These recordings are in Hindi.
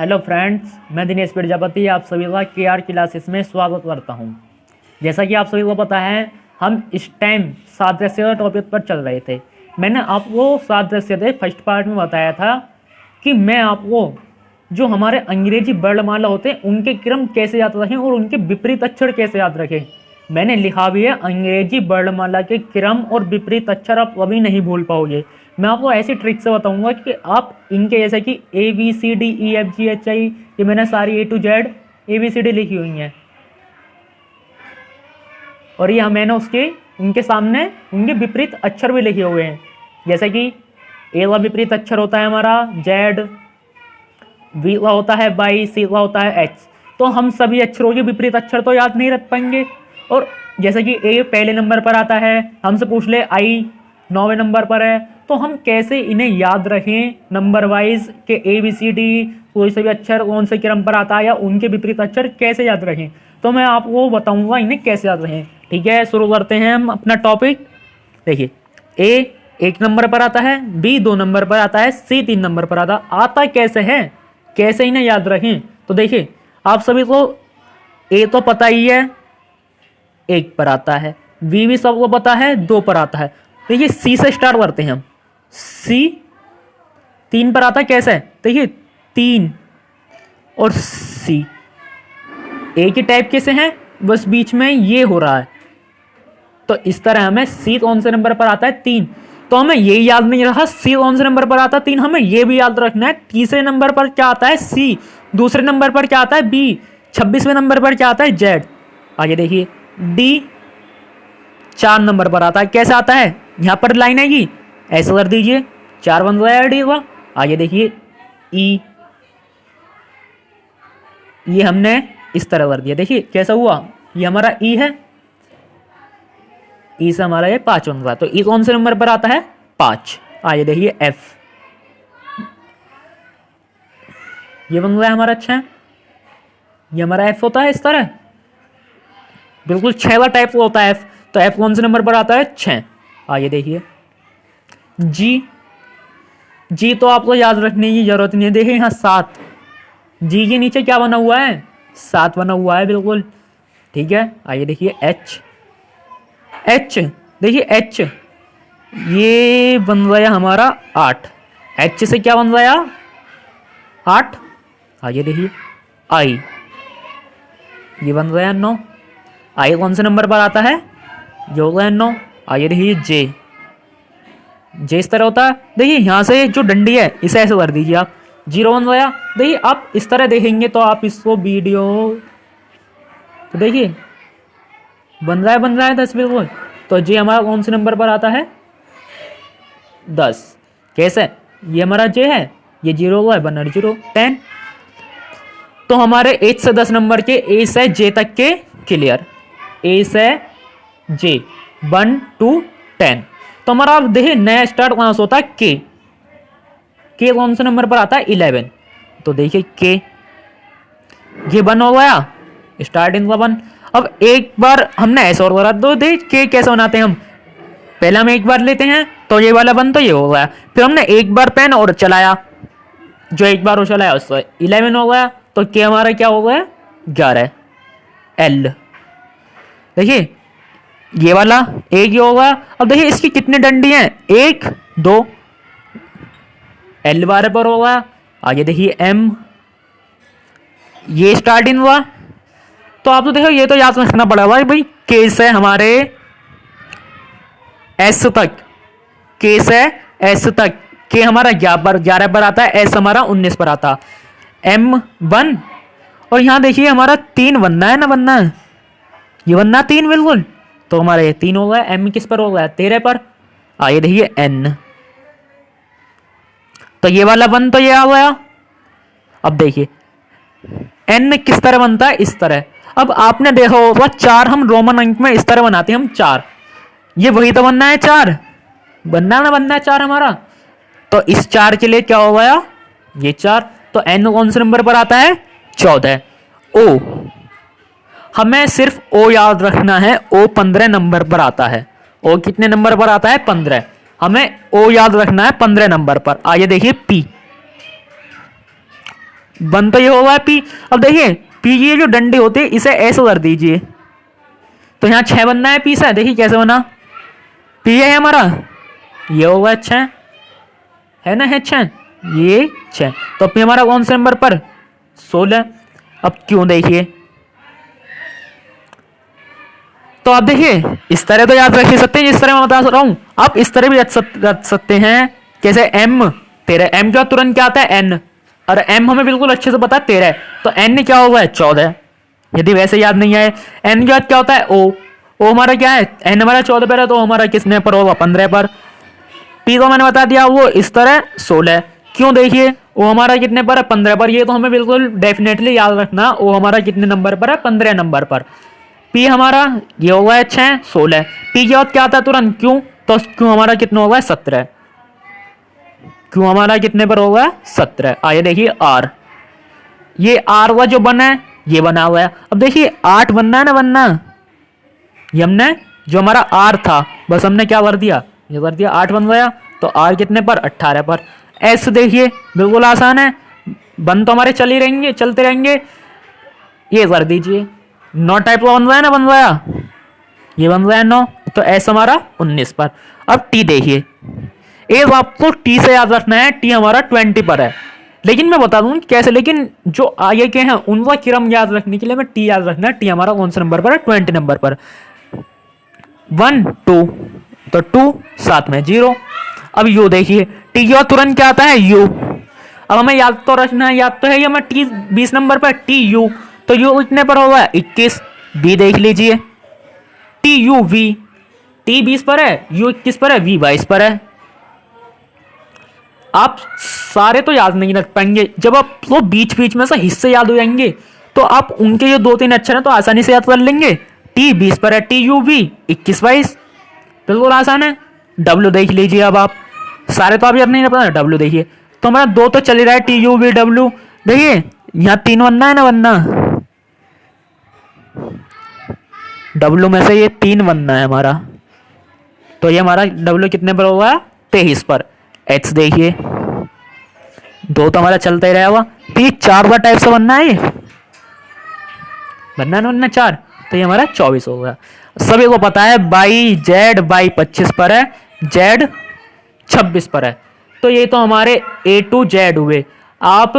हेलो फ्रेंड्स, मैं दिनेश प्रजापति आप सभी का केआर क्लासेस में स्वागत करता हूं। जैसा कि आप सभी को पता है, हम इस टाइम सादृश्य का टॉपिक पर चल रहे थे। मैंने आपको सादृश्य थे फर्स्ट पार्ट में बताया था कि मैं आपको जो हमारे अंग्रेजी वर्णमाला होते हैं उनके क्रम कैसे याद रखें और उनके विपरीत अक्षर कैसे याद रखें। मैंने लिखा भी है, अंग्रेजी वर्णमाला के क्रम और विपरीत अक्षर आप कभी नहीं भूल पाओगे। मैं आपको ऐसी ट्रिक से बताऊंगा कि आप इनके जैसे कि ABCDEFGHI, ये मैंने सारी A to Z ABCD लिखी हुई हैं और ये मैंने उनके सामने उनके विपरीत अक्षर भी लिखे हुए हैं। जैसे कि A का विपरीत अक्षर होता है हमारा Z, B का होता है Y, C का होता है H। तो हम सभी अक्षरों के विपरीत अक्षर तो याद नहीं रख पाएंगे। और जैसे कि A पहले नंबर पर आता है, हमसे पूछ ले I 9वें नंबर पर है, तो हम कैसे इन्हें याद रखें नंबर वाइज के ABCD कोई से भी अक्षर कौन से क्रम पर आता है या उनके विपरीत अक्षर कैसे याद रखें, तो मैं आपको बताऊंगा इन्हें कैसे याद रखें। ठीक है, शुरू करते हैं हम अपना टॉपिक। देखिए, A 1 नंबर पर आता है, B 2 नंबर पर आता है, C 3 नंबर पर आता कैसे है, कैसे इन्हें याद रखें। तो देखिए, आप सभी को A तो पता ही है 1 पर आता है, B भी सबको पता है 2 पर आता है। देखिए, C से स्टार्ट करते हैं हम। C 3 पर आता है, कैसे? देखिए 3 और C एक ही टाइप कैसे हैं, बस बीच में ये हो रहा है। तो इस तरह हमें C कौन से नंबर पर आता है, 3। तो हमें ये याद नहीं रहा C कौन से नंबर पर आता है, 3। हमें ये भी याद रखना है तीसरे नंबर पर क्या आता है, C। दूसरे नंबर पर क्या आता है, B। 26वें नंबर पर क्या आता है, Z। आगे देखिए, D 4 नंबर पर आता है, कैसे आता है, यहां पर लाइन आएगी, ऐसे कर दीजिए, 4 बन गया D का। आगे देखिए E, ये हमने इस तरह कर दिया। देखिए कैसा हुआ, ये हमारा E है, E से हमारा ये 5 बन गया। तो E कौन से नंबर पर आता है, 5। आगे देखिए F, ये बन गया हमारा 6। ये हमारा F होता है इस तरह, बिल्कुल 6 का टाइप होता है F। तो F कौन से नंबर पर आता है, 6। आगे देखिए G तो आपको याद रखने की जरूरत नहीं है। देखिए यहाँ 7, G के नीचे क्या बना हुआ है, 7 बना हुआ है, बिल्कुल ठीक है। आगे देखिए H, देखिए H ये बन गया हमारा 8। H से क्या बन गया, 8। आगे देखिए I, ये बन गया 9। I कौन से नंबर पर आता है, जो हो गया 9। आगे देखिए J इस तरह होता है। देखिए यहाँ से जो डंडी है इसे ऐसे कर दीजिए आप, 0 बन गया। देखिए आप इस तरह देखेंगे तो आप इसको वीडियो, तो देखिए बन रहा है 10 बिल्कुल। तो J हमारा कौन से नंबर पर आता है, 10। कैसे, ये हमारा J है, ये 0 हुआ है, 1 0 10। तो हमारे 8 से 10 नंबर के A से J तक के क्लियर, A से J 1 2 10। तो हमारा आप देखिए नया स्टार्ट कहां से होता है, K कौन से नंबर पर आता है, 11। तो देखिए K, ये 1 हो गया, स्टार्टिंग का 1। अब एक बार हमने ऐसा और करा, तो देख K कैसे बनाते हैं हम, पहले हम एक बार लेते हैं तो ये वाला 1 तो ये हो गया, फिर हमने एक बार पेन और चलाया, जो एक बार वो चलाया उससे 11 हो गया। तो K हमारा क्या हो गया, 11। L देखिए ये वाला एक ही होगा। अब देखिए इसकी कितनी डंडी हैं, 1 2, L 12 पर होगा। आगे देखिए M, ये स्टार्टिंग हुआ। तो आप तो देखो ये तो याद रखना पड़ेगा भाई, K से हमारे S तक, K से S तक, K हमारा 11 पर आता है, S हमारा 19 पर आता है, M 1। और यहां देखिए हमारा 3 बनना है ना, बनना है, ये बनना 3 बिल्कुल। तो हमारा ये 3 हो गया, M किस पर हो गया, 13 पर। आइए देखिए N, तो ये वाला 1 तो ये आ गया। अब देखिए N किस तरह बनता है, इस तरह। अब आपने देखा होगा 4 हम रोमन अंक में इस तरह बनाते हैं हम 4, ये वही तो बनना है 4, बनना है 4 हमारा। तो इस 4 के लिए क्या हो गया, ये 4। तो N कौन से नंबर पर आता है, 14। O, हमें सिर्फ O याद रखना है, O 15 नंबर पर आता है। O कितने नंबर पर आता है, 15। हमें O याद रखना है 15 नंबर पर। आइए देखिए P, वन तो ये होगा पी। अब देखिए पी की ये जो डंडी होती है इसे ऐसे कर दीजिए, तो यहाँ 6 बनना है पी से। देखिए कैसे बना, पी है हमारा, ये होगा 6 है ना, है 6, ये 6। तो पी हमारा कौन से नंबर पर, 16। अब क्यों देखिए, तो आप देखिए इस तरह तो याद रख ही सकते हैं जिस तरह मैं बता रहा हूं, आप इस तरह भी रख सकते हैं। कैसे, एम 13, एम का तुरंत क्या आता है एन, और एम हमें बिल्कुल अच्छे से पता है 13, तो एन क्या होगा 14। यदि वैसे याद नहीं आए, एन के बाद क्या होता है ओ, ओ हमारा क्या है, एन हमारा 14 पर है तो हमारा किसने पर होगा 15 पर। पी को मैंने बता दिया वो इस तरह 16। क्यों देखिए वो हमारा कितने पर है 15 पर, ये तो हमें बिल्कुल डेफिनेटली याद रखना, वो हमारा कितने नंबर पर है 15 नंबर पर। पी हमारा ये होगा 6 16। पी के बाद क्या आता है तुरंत क्यों, तो क्यों हमारा कितना होगा 17, क्यों हमारा कितने पर होगा 17। आइए देखिए आर, ये आर का जो बना है ये बना हुआ है। अब देखिए 8 बनना है ना, बनना ये हमने जो हमारा आर था बस हमने क्या कर दिया, ये कर दिया 8 बन गया, तो आर कितने पर 18 पर। एस देखिए बिल्कुल आसान है, बन तो हमारे चल ही रहेंगे, चलते रहेंगे, ये कर दीजिए 9 टाइप का बन गया ना, बन गया ये बन गया 9, तो एस हमारा 19 पर। अब टी देखिए, एक आपको टी से याद रखना है, टी हमारा 20 पर है, लेकिन मैं बता दूं कैसे, लेकिन जो आगे के हैं उनका क्रम याद रखने के लिए मैं टी याद रखना है। टी हमारा कौन से नंबर पर है 20 नंबर पर। 1 2, तो 2 साथ में 0। अब यू देखिए, टी के बाद तुरंत क्या आता है यू। अब हमें याद तो रखना है, याद तो है ये हमें टी 20 नंबर पर टी यू, तो यू इतने पर होगा 21। बी देख लीजिए, टी यू वी, टी 20 पर है, यू 21 पर है, वी 22 पर है। आप सारे तो याद नहीं रख पाएंगे, जब आप तो बीच बीच में से हिस्से याद हो जाएंगे तो आप उनके जो 2-3 अक्षर हैं तो आसानी से याद कर लेंगे। टी 20 पर है, टी यू वी 21 22, बिल्कुल आसान है। डब्ल्यू देख लीजिए, अब आप सारे तो आप याद नहीं रख पाए, डब्ल्यू देखिए, तो हमारा 2 तो चल ही रहा है, टी यू वी डब्ल्यू। देखिए यहाँ 3 बनना है ना, बनना डब्ल्यू में से ये 3 बनना है हमारा, तो ये हमारा डब्ल्यू कितने पर होगा 23 पर। एच देखिए 2 तो हमारा चलता ही रहेगा, 4 बार टाइप से बनना है, ये बनना है ना 4, तो ये हमारा 24 होगा। सभी को पता है बाई जेड बाई 25 पर है, जेड 26 पर है, तो ये तो हमारे ए टू जेड हुए। आप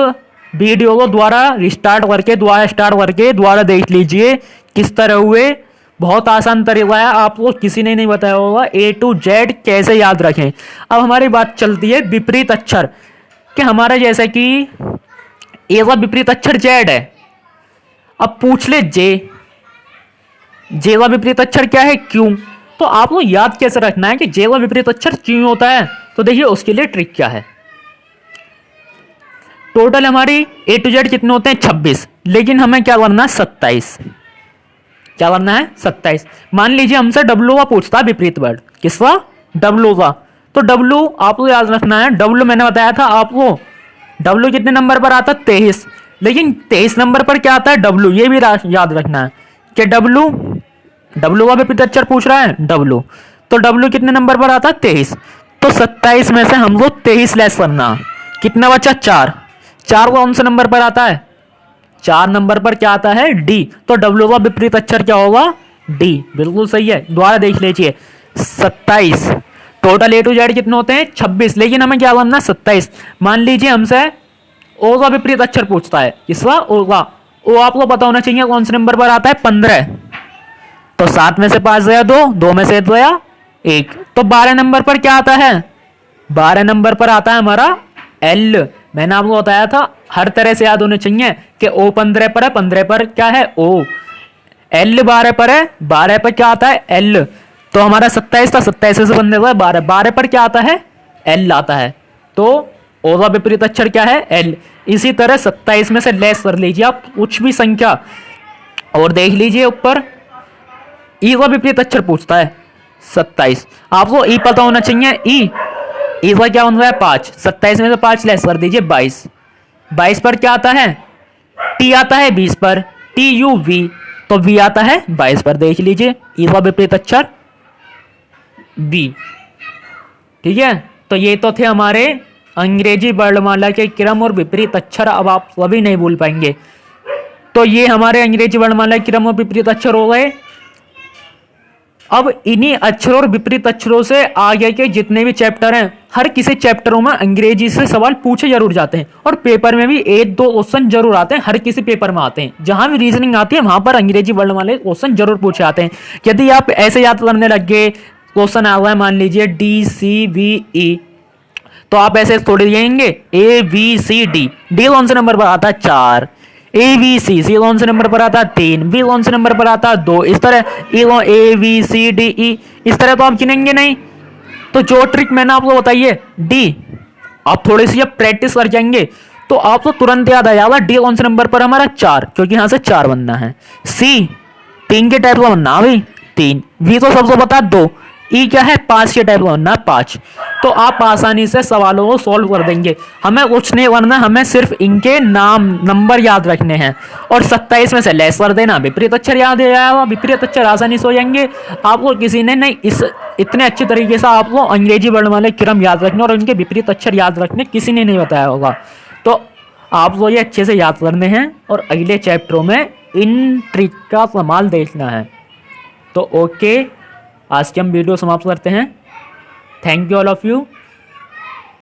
वीडियो को दोबारा रिस्टार्ट करके दोबारा स्टार्ट करके दोबारा देख लीजिए किस तरह हुए, बहुत आसान तरीका है, आपको किसी ने नहीं बताया होगा ए टू जेड कैसे याद रखें। अब हमारी बात चलती है विपरीत अक्षर कि हमारा जैसे कि ए का विपरीत अक्षर जेड है, अब पूछ ले जे, जे का विपरीत अक्षर क्या है क्यों, तो आपको याद कैसे रखना है कि जे का विपरीत अक्षर क्यों होता है, तो देखिए उसके लिए ट्रिक क्या है। टोटल हमारी ए टू जेड कितने होते हैं 26, लेकिन हमें क्या करना है 27, क्या करना है 27। मान लीजिए हमसे डब्ल्यू का पूछता है विपरीत वर्ड, किसका, डब्ल्यू का, तो डब्ल्यू आपको याद रखना है, डब्ल्यू मैंने बताया था आपको, डब्ल्यू कितने नंबर पर आता है 23, लेकिन 23 नंबर पर क्या आता है डब्ल्यू, ये भी याद रखना है कि डब्ल्यू, डब्ल्यू का विपरीत अक्षर पूछ रहा है डब्ल्यू, तो डब्ल्यू कितने नंबर पर आता है 23, तो 27 में से हमको 23 लेस करना, कितना बचा 4, 4 कौन से नंबर पर आता है 4 नंबर पर क्या आता है डी, तो डब्ल्यू का विपरीत अक्षर क्या होगा डी, बिल्कुल सही है। दोबारा देख लीजिए 27, टोटल ए टू जेड कितने होते हैं 26, लेकिन हमें क्या करना 27। मान लीजिए हमसे ओ का विपरीत अक्षर पूछता है, किसका ओ का, ओ आपको पता होना चाहिए कौन से नंबर पर आता है 15, तो 7 में से 5 गया 2, 2 में से गया 1, तो 12 नंबर पर क्या आता है, 12 नंबर पर आता है हमारा एल। मैंने आपको बताया था हर तरह से याद होने चाहिए कि ओ 15 पर है, 15 पर क्या है ओ, एल 12 पर है, 12 पर क्या आता है एल, तो हमारा 27 था, 27 से बनने हुआ 12, 12 पर क्या आता है एल आता है, तो ओ का विपरीत अक्षर क्या है एल। इसी तरह 27 में से लेस कर लीजिए आप कुछ भी संख्या, और देख लीजिए ऊपर ई का विपरीत अक्षर पूछता है 27, आपको ई पता होना चाहिए, ई का क्या बन रहा है 5, 27 में से 5 लेस कर दीजिए 22, 22 पर क्या आता है टी आता है 20 पर, टी यू वी, तो वी आता है 22 पर, देख लीजिए ई का विपरीत अक्षर बी। ठीक है, तो ये तो थे हमारे अंग्रेजी वर्णमाला के क्रम और विपरीत अक्षर अब आप कभी नहीं भूल पाएंगे। तो ये हमारे अंग्रेजी वर्णमाला के क्रम और विपरीत अक्षर हो गए। अब इन्हीं अक्षरों और विपरीत अक्षरों से आगे के जितने भी चैप्टर हैं, हर किसी चैप्टरों में अंग्रेजी से सवाल पूछे जरूर जाते हैं और पेपर में भी 1-2 क्वेश्चन जरूर आते हैं। हर किसी पेपर में आते हैं, जहां भी रीजनिंग आती है वहां पर अंग्रेजी वर्णमाला के क्वेश्चन जरूर पूछे आते हैं। यदि आप ऐसे याद करने लग गए, क्वेश्चन आ गया मान लीजिए DCVE, तो आप ऐसे थोड़ी जाएंगे ABCD, डी कौन से नंबर पर आता है 4, ABC, सी कौन से नंबर पर आता है 3, बी कौन से नंबर पर आता है 2, इस तरह ABCDE, इस तरह तो आप गिनेंगे नहीं। तो जो ट्रिक मैंने आपको बताई है डी, आप थोड़ी सी जब प्रैक्टिस कर जाएंगे तो आपको तुरंत याद आ जाएगा डी कौन से नंबर पर हमारा 4, क्योंकि यहां से 4 बनना है। सी 3 के टाइप का बनना भाई 3, बी तो सबको पता है 2, ई क्या है 5 के टाइप का बनना 5। तो आप आसानी से सवालों को सॉल्व कर देंगे। हमें कुछ नहीं करना, हमें सिर्फ इनके नाम नंबर याद रखने हैं और 27 में से लेस कर देना, विपरीत अक्षर याद आ जाएगा, विपरीत अक्षर आसानी से हो जाएंगे। आपको किसी ने नहीं इस इतने अच्छे तरीके से आपको अंग्रेजी वर्णमाला क्रम याद रखने और उनके विपरीत अक्षर याद रखने किसी ने नहीं बताया होगा। तो आपको ये अच्छे से याद करने हैं और अगले चैप्टरों में इन ट्रिक का इस्तेमाल देखना है। तो ओके, आज की हम वीडियो समाप्त करते हैं। Thank you all of you.